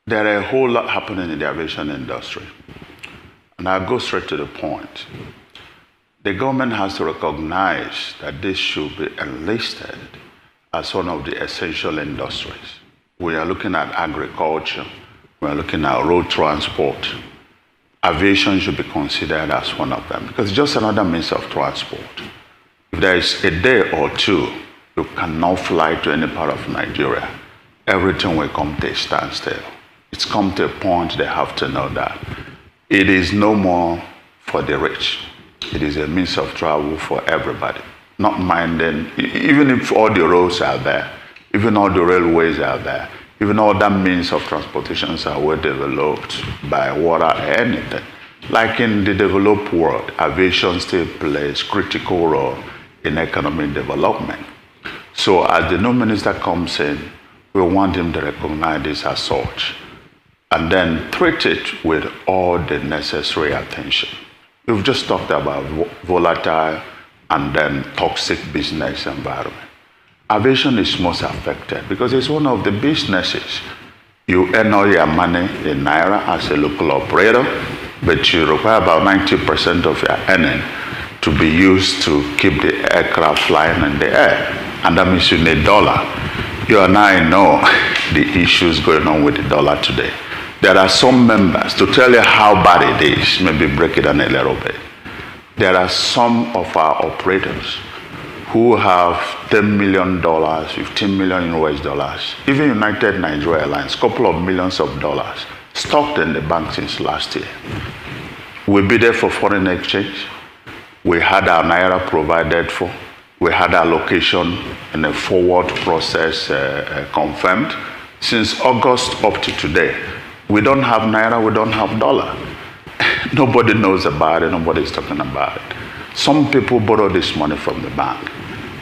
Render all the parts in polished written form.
There are a whole lot happening in the aviation industry. And I'll go straight to the point. The government has to recognize that this should be enlisted as one of the essential industries. We are looking at agriculture. We are looking at road transport. Aviation should be considered as one of them because it's just another means of transport. If there is a day or two you cannot fly to any part of Nigeria, everything will come to a standstill. It's come to a point they have to know that it is no more for the rich. It is a means of travel for everybody. Not minding, even if all the roads are there, even all the railways are there, even all that means of transportations are well developed by water or anything. Like in the developed world, aviation still plays critical role in economic development. So as the new minister comes in, we want him to recognize this as such and then treat it with all the necessary attention. We've just talked about volatile and then toxic business environment. Aviation is most affected because it's one of the businesses. You earn all your money in Naira as a local operator, but you require about 90% of your earning to be used to keep the aircraft flying in the air. And that means you need dollar. You and I know the issues going on with the dollar today. There are some members, to tell you how bad it is, maybe break it down a little bit. There are some of our operators who have $10 million, $15 million US dollars, even United Nigerian Airlines, couple of millions of dollars, stocked in the bank since last year. We bid there for foreign exchange. We had our Naira provided for. We had our location in a forward process confirmed. Since August up to today, we don't have Naira, we don't have dollar. Nobody knows about it, nobody's talking about it. Some people borrow this money from the bank.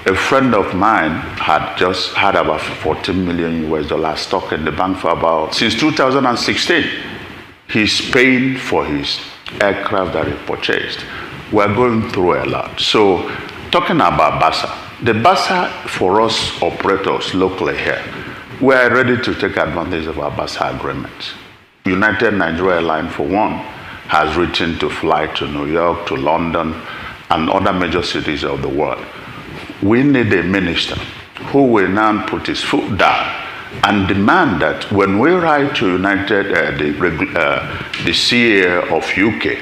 A friend of mine had just had about 14 million US dollars stock in the bank since 2016. He's paying for his aircraft that he purchased. We're going through a lot. So, talking about BASA, the BASA for us operators locally here, we are ready to take advantage of our BASA agreements. United Nigerian Airlines, for one, has written to fly to New York, to London, and other major cities of the world. We need a minister who will now put his foot down and demand that when we write to the CA of UK,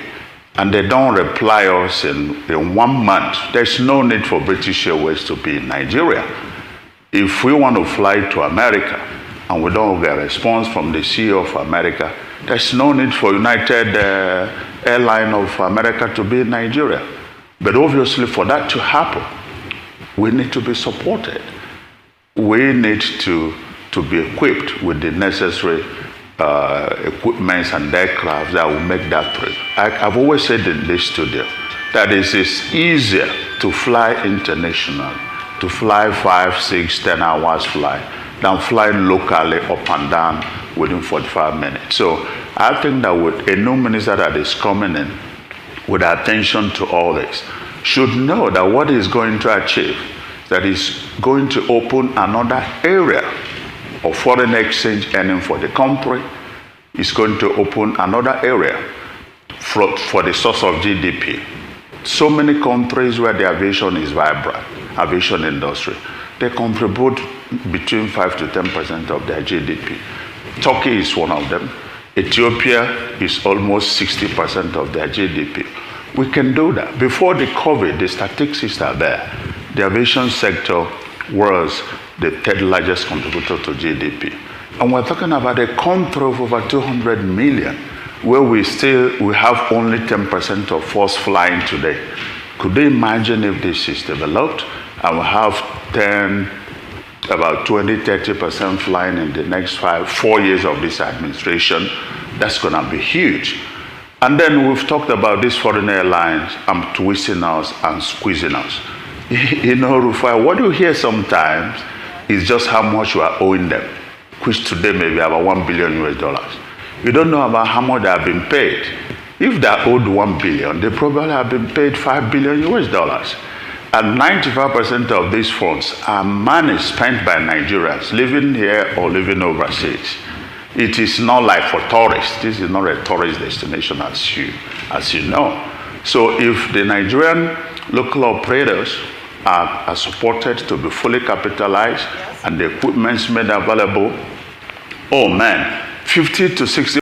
and they don't reply us in 1 month, there's no need for British Airways to be in Nigeria. If we want to fly to America and we don't get a response from the CEO of America, there's no need for United Airlines of America to be in Nigeria. But obviously for that to happen, we need to be supported. We need to be equipped with the necessary equipments and aircraft that will make that trip. I've always said in this studio that it is easier to fly international, to fly 5, 6, 10 hours flight than flying locally up and down within 45 minutes. So I think that with a new minister that is coming in with attention to all this, should know that what he's going to achieve, that is going to open another area of foreign exchange earning for the country, is going to open another area for the source of GDP. So many countries where the aviation is vibrant, aviation industry, they contribute between 5 to 10% of their GDP. Turkey is one of them. Ethiopia is almost 60% of their GDP. We can do that. Before the COVID, the statistics are there. The aviation sector was the third largest contributor to GDP. And we're talking about a country of over 200 million, where we have only 10% of us flying today. Could you imagine if this is developed and we have about 20, 30% flying in the next 4 years of this administration? That's going to be huge. And then we've talked about these foreign airlines twisting us and squeezing us. You know, Rufai, what you hear sometimes is just how much you are owing them, which today may be about $1 billion US dollars. You don't know about how much they have been paid. If they are owed $1 billion, they probably have been paid $5 billion US dollars. And 95% of these funds are money spent by Nigerians living here or living overseas. It is not like for tourists. This is not a tourist destination as you know. So if the Nigerian local operators are supported to be fully capitalized, and the equipment made available, oh man, 50 to 60